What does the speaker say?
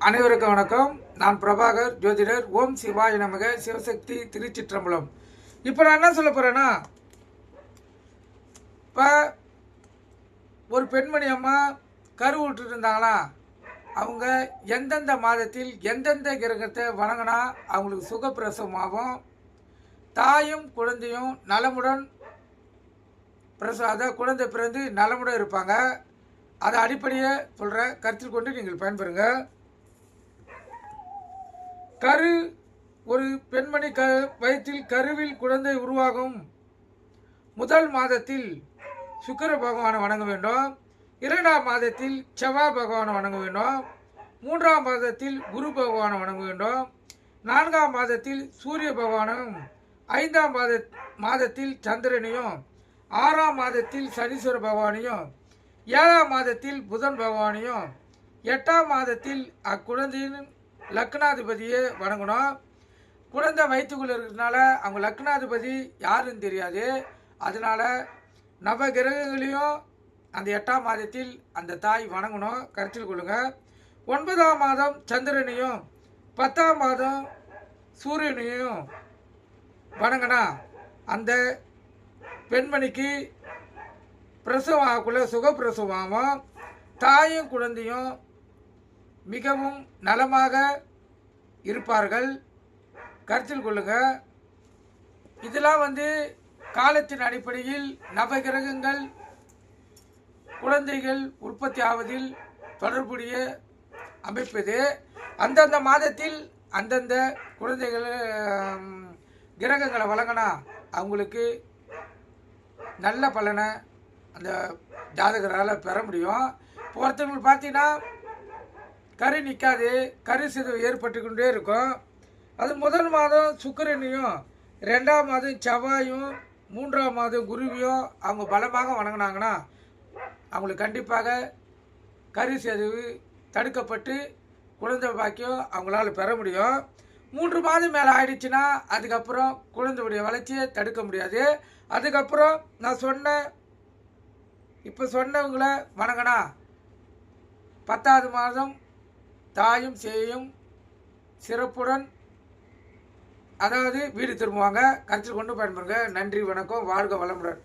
அனைவருக்கும் வணக்கம். நான் பிரபாகர் ஜோதிடர். ஓம் சிவாய நமக. சிவசக்தி திருச்சிற்றம்பலம். இப்போ நான் என்ன சொல்ல போகிறேன்னா, இப்போ ஒரு பெண்மணி அம்மா கரு விட்டுட்டு இருந்தாங்களா, அவங்க எந்தெந்த மாதத்தில் எந்தெந்த கிரகத்தை வணங்கினா அவங்களுக்கு சுகப்பிரசவமாகும், தாயும் குழந்தையும் நலமுடன் அதாவது குழந்தை பிறந்து நலமுடன் இருப்பாங்க. அதை அடிப்படையை சொல்கிற கருத்தில் கொண்டு நீங்கள் பயன்பெறுங்க. ஒரு பெண்மணி வயிற்றில் கருவில் குழந்தை உருவாகும் முதல் மாதத்தில் சுக்கிர பகவானை வணங்க வேண்டும். 2ஆம் மாதத்தில் செவ்வாய் பகவானை வணங்க வேண்டும். 3ஆம் மாதத்தில் குரு பகவானை வணங்க வேண்டும். 4ஆம் மாதத்தில் சூரிய பகவானும், 5ஆம் மாதத்தில் சந்திரனையும், 6ஆம் மாதத்தில் சனீஸ்வர பகவானையும், 7ஆம் மாதத்தில் புதன் பகவானையும், 8ஆம் மாதத்தில் அக்குழந்தையின் லக்னாதிபதியை வணங்கணும். குழந்தை வயிற்றுக்குள்ளே இருக்கிறதுனால அவங்க லக்னாதிபதி யாருன்னு தெரியாது. அதனால் நவ கிரகங்களையும் அந்த 8ஆம் மாதத்தில் அந்த தாய் வணங்கணும், கருத்தில் கொள்ளுங்கள். 9ஆம் மாதம் சந்திரனையும் 10ஆம் மாதம் சூரியனையும் வணங்கினா அந்த பெண்மணிக்கு பிரசவம் ஆகக்குள்ள சுகப்பிரசவமாகும். தாயும் குழந்தையும் மிகவும் நலமாக இருப்பார்கள், கருத்தில் கொள்ளுங்கள். இதெல்லாம் காலத்தின் அடிப்படையில் நவகிரகங்கள் குழந்தைகள் உற்பத்தி ஆவதில் தொடர்புடைய அமைப்பது. அந்தந்த மாதத்தில் அந்தந்த குழந்தைகள் கிரகங்களை வழங்கினா அவங்களுக்கு நல்ல பலனை அந்த ஜாதகரால் பெற முடியும். ஒருத்தவங்களுக்கு பார்த்தீங்கன்னா கரு நிற்காது, கரு சிதைவு ஏற்பட்டு கொண்டே இருக்கும். அது முதல் மாதம் சுக்கிரனையும், 2ஆம் மாதம் செவ்வாயும், 3ஆம் மாதம் குருவியும் அவங்க பலமாக வணங்கினாங்கன்னா அவங்களுக்கு கண்டிப்பாக கரு சிதைவு தடுக்கப்பட்டு குழந்தை பாக்கியம் அவங்களால பெற முடியும். 3 மாதம் மேலே ஆயிடுச்சுன்னா அதுக்கப்புறம் குழந்தையுடைய வளர்ச்சியை தடுக்க முடியாது. அதுக்கப்புறம் நான் இப்போ சொன்னவங்களை வணங்கினா 10ஆவது மாதம் தாயும் சேயும் சிறப்புடன் அதாவது வீடு திரும்புவாங்க. கருத்தில் கொண்டு பயன்படுங்க. நன்றி, வணக்கம், வாழ்க வளமுடன்.